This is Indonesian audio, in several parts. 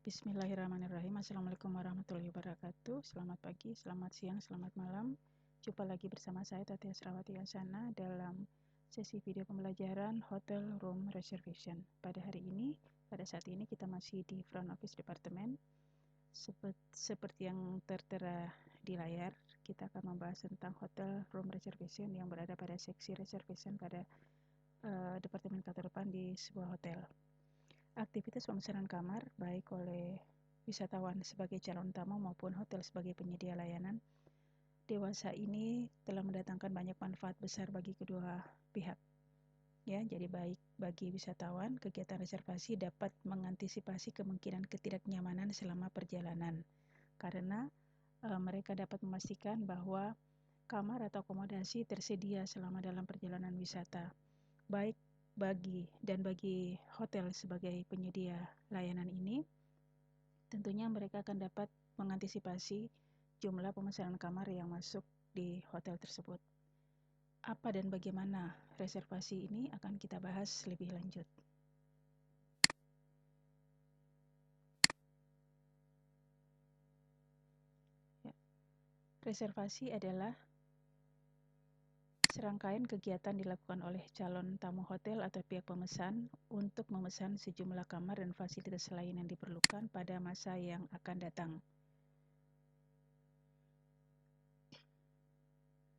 Bismillahirrahmanirrahim. Assalamualaikum warahmatullahi wabarakatuh. Selamat pagi, selamat siang, selamat malam. Jumpa lagi bersama saya Tati Asrawati Asana dalam sesi video pembelajaran Hotel Room Reservation. Pada saat ini kita masih di front office departemen. Seperti yang tertera di layar, kita akan membahas tentang Hotel Room Reservation yang berada pada seksi reservation pada departemen kantor depan di sebuah hotel. Aktivitas pemesanan kamar baik oleh wisatawan sebagai calon tamu maupun hotel sebagai penyedia layanan dewasa ini telah mendatangkan banyak manfaat besar bagi kedua pihak. Ya, jadi baik bagi wisatawan, kegiatan reservasi dapat mengantisipasi kemungkinan ketidaknyamanan selama perjalanan karena mereka dapat memastikan bahwa kamar atau akomodasi tersedia selama dalam perjalanan wisata, baik bagi hotel sebagai penyedia layanan ini. Tentunya mereka akan dapat mengantisipasi jumlah pemesanan kamar yang masuk di hotel tersebut. Apa dan bagaimana reservasi ini akan kita bahas lebih lanjut. Ya. Reservasi adalah serangkaian kegiatan dilakukan oleh calon tamu hotel atau pihak pemesan untuk memesan sejumlah kamar dan fasilitas lain yang diperlukan pada masa yang akan datang.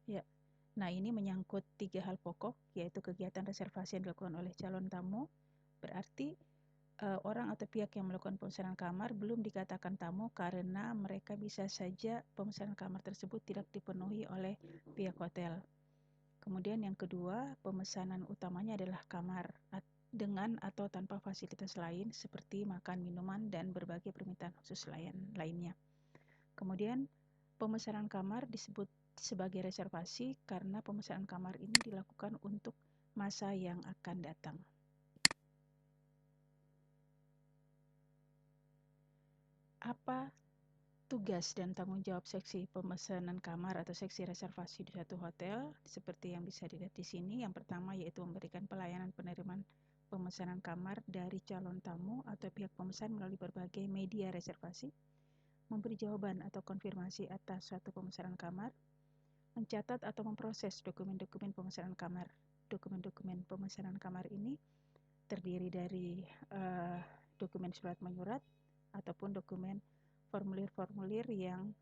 Ya, nah ini menyangkut 3 hal pokok, yaitu kegiatan reservasi yang dilakukan oleh calon tamu. Berarti orang atau pihak yang melakukan pemesanan kamar belum dikatakan tamu karena mereka bisa saja pemesanan kamar tersebut tidak dipenuhi oleh pihak hotel. Kemudian yang kedua, pemesanan utamanya adalah kamar dengan atau tanpa fasilitas lain seperti makan, minuman, dan berbagai permintaan khusus lainnya. Kemudian pemesanan kamar disebut sebagai reservasi karena pemesanan kamar ini dilakukan untuk masa yang akan datang. Apa tugas dan tanggung jawab seksi pemesanan kamar atau seksi reservasi di suatu hotel? Seperti yang bisa dilihat di sini, yang pertama yaitu memberikan pelayanan penerimaan pemesanan kamar dari calon tamu atau pihak pemesan melalui berbagai media reservasi, memberi jawaban atau konfirmasi atas suatu pemesanan kamar, mencatat atau memproses dokumen-dokumen pemesanan kamar. Dokumen-dokumen pemesanan kamar ini terdiri dari dokumen surat menyurat ataupun dokumen formulir-formulir yang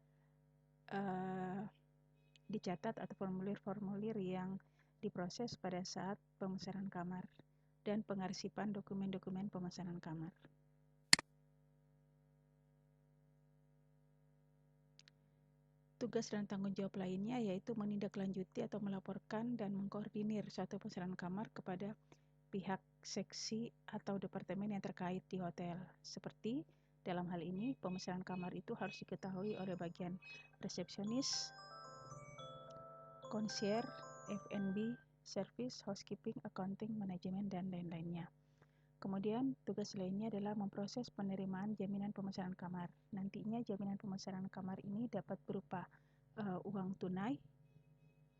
dicatat atau formulir-formulir yang diproses pada saat pemesanan kamar dan pengarsipan dokumen-dokumen pemesanan kamar. Tugas dan tanggung jawab lainnya yaitu menindaklanjuti atau melaporkan dan mengkoordinir suatu pemesanan kamar kepada pihak seksi atau departemen yang terkait di hotel. Seperti dalam hal ini, pemesanan kamar itu harus diketahui oleh bagian resepsionis, concierge, F&B, service, housekeeping, accounting, manajemen, dan lain-lainnya. Kemudian, tugas lainnya adalah memproses penerimaan jaminan pemesanan kamar. Nantinya jaminan pemesanan kamar ini dapat berupa uang tunai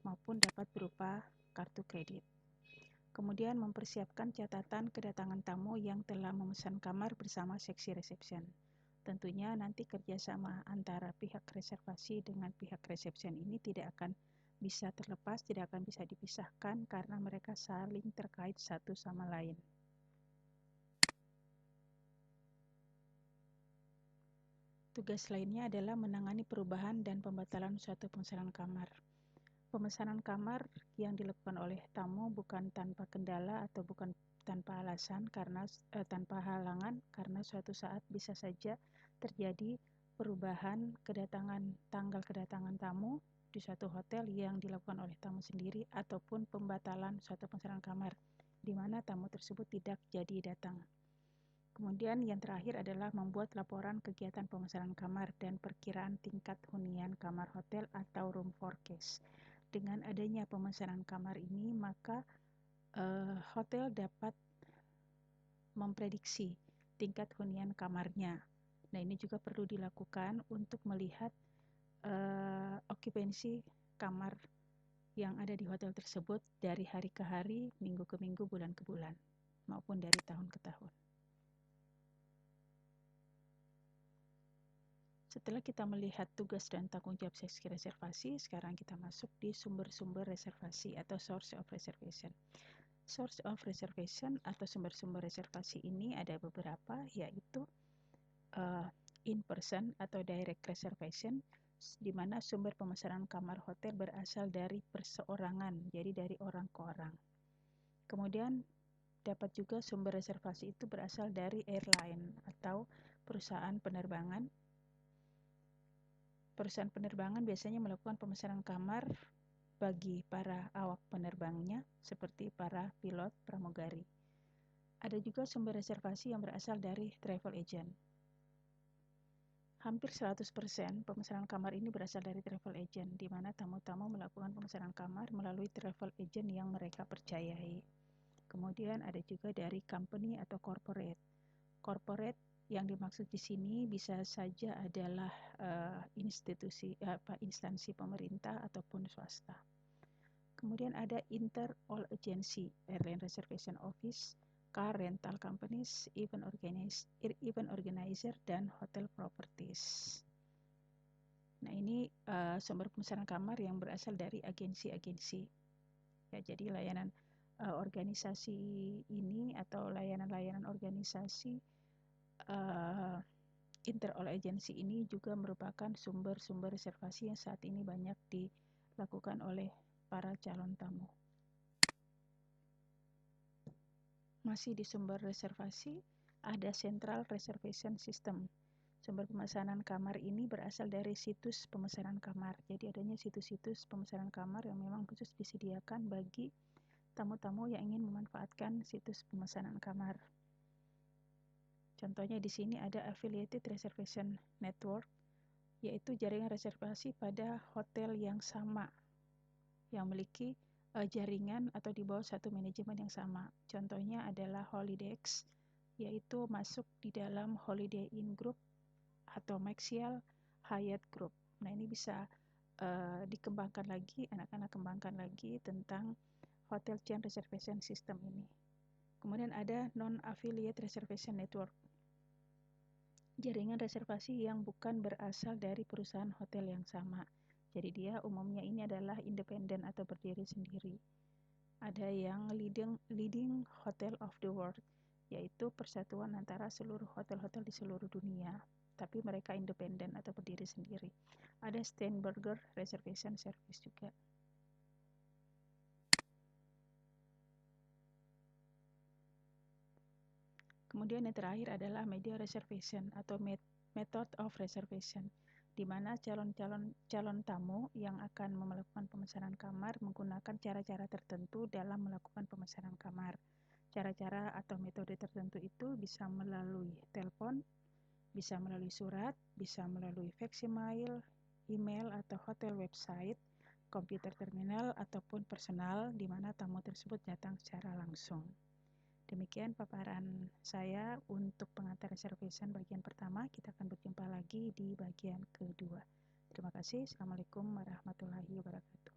maupun dapat berupa kartu kredit. Kemudian mempersiapkan catatan kedatangan tamu yang telah memesan kamar bersama seksi reception. Tentunya nanti kerjasama antara pihak reservasi dengan pihak reception ini tidak akan bisa terlepas, tidak akan bisa dipisahkan karena mereka saling terkait satu sama lain. Tugas lainnya adalah menangani perubahan dan pembatalan suatu pemesanan kamar. Pemesanan kamar yang dilakukan oleh tamu bukan tanpa kendala atau bukan tanpa alasan karena tanpa halangan karena suatu saat bisa saja terjadi perubahan tanggal kedatangan tamu di suatu hotel yang dilakukan oleh tamu sendiri ataupun pembatalan suatu pemesanan kamar di mana tamu tersebut tidak jadi datang. Kemudian yang terakhir adalah membuat laporan kegiatan pemesanan kamar dan perkiraan tingkat hunian kamar hotel atau room forecast. Dengan adanya pemesanan kamar ini, maka hotel dapat memprediksi tingkat hunian kamarnya. Nah, ini juga perlu dilakukan untuk melihat okupansi kamar yang ada di hotel tersebut dari hari ke hari, minggu ke minggu, bulan ke bulan, maupun dari tahun ke tahun. Setelah kita melihat tugas dan tanggung jawab seksi reservasi, sekarang kita masuk di sumber-sumber reservasi atau source of reservation. Source of reservation atau sumber-sumber reservasi ini ada beberapa, yaitu in-person atau direct reservation, di mana sumber pemesanan kamar hotel berasal dari perseorangan, jadi dari orang ke orang. Kemudian dapat juga sumber reservasi itu berasal dari airline atau perusahaan penerbangan. Perusahaan penerbangan biasanya melakukan pemesanan kamar bagi para awak penerbangnya, seperti para pilot pramugari. Ada juga sumber reservasi yang berasal dari travel agent. Hampir 100% pemesanan kamar ini berasal dari travel agent, di mana tamu-tamu melakukan pemesanan kamar melalui travel agent yang mereka percayai. Kemudian ada juga dari company atau corporate. Corporate yang dimaksud di sini bisa saja adalah instansi pemerintah ataupun swasta. Kemudian ada inter-all agency, airline reservation office, car rental companies, event organizer, dan hotel properties. Nah, ini sumber pemesanan kamar yang berasal dari agensi-agensi. Ya, jadi layanan organisasi ini atau layanan-layanan organisasi inter-all agency ini juga merupakan sumber-sumber reservasi yang saat ini banyak dilakukan oleh para calon tamu. Masih di sumber reservasi, ada Central Reservation System. Sumber pemesanan kamar ini berasal dari situs pemesanan kamar. Jadi adanya situs-situs pemesanan kamar yang memang khusus disediakan bagi tamu-tamu yang ingin memanfaatkan situs pemesanan kamar. Contohnya di sini ada Affiliated Reservation Network, yaitu jaringan reservasi pada hotel yang sama, yang memiliki jaringan atau di bawah satu manajemen yang sama. Contohnya adalah Holidex, yaitu masuk di dalam Holiday Inn Group atau Maxial Hyatt Group. Nah, ini bisa dikembangkan lagi, anak-anak kembangkan lagi tentang hotel chain reservation system ini. Kemudian ada non-affiliate reservation network, jaringan reservasi yang bukan berasal dari perusahaan hotel yang sama. Jadi dia umumnya ini adalah independen atau berdiri sendiri. Ada yang leading hotel of the world, yaitu persatuan antara seluruh hotel-hotel di seluruh dunia, tapi mereka independen atau berdiri sendiri. Ada Steinberger Reservation Service juga. Kemudian yang terakhir adalah media reservation atau method of reservation, di mana calon tamu yang akan melakukan pemesanan kamar menggunakan cara-cara tertentu dalam melakukan pemesanan kamar. Cara-cara atau metode tertentu itu bisa melalui telepon, bisa melalui surat, bisa melalui facsimiles, email atau hotel website, komputer terminal, ataupun personal, di mana tamu tersebut datang secara langsung. Demikian paparan saya untuk pengantar reservation bagian pertama. Kita akan berjumpa lagi di bagian kedua. Terima kasih. Assalamualaikum warahmatullahi wabarakatuh.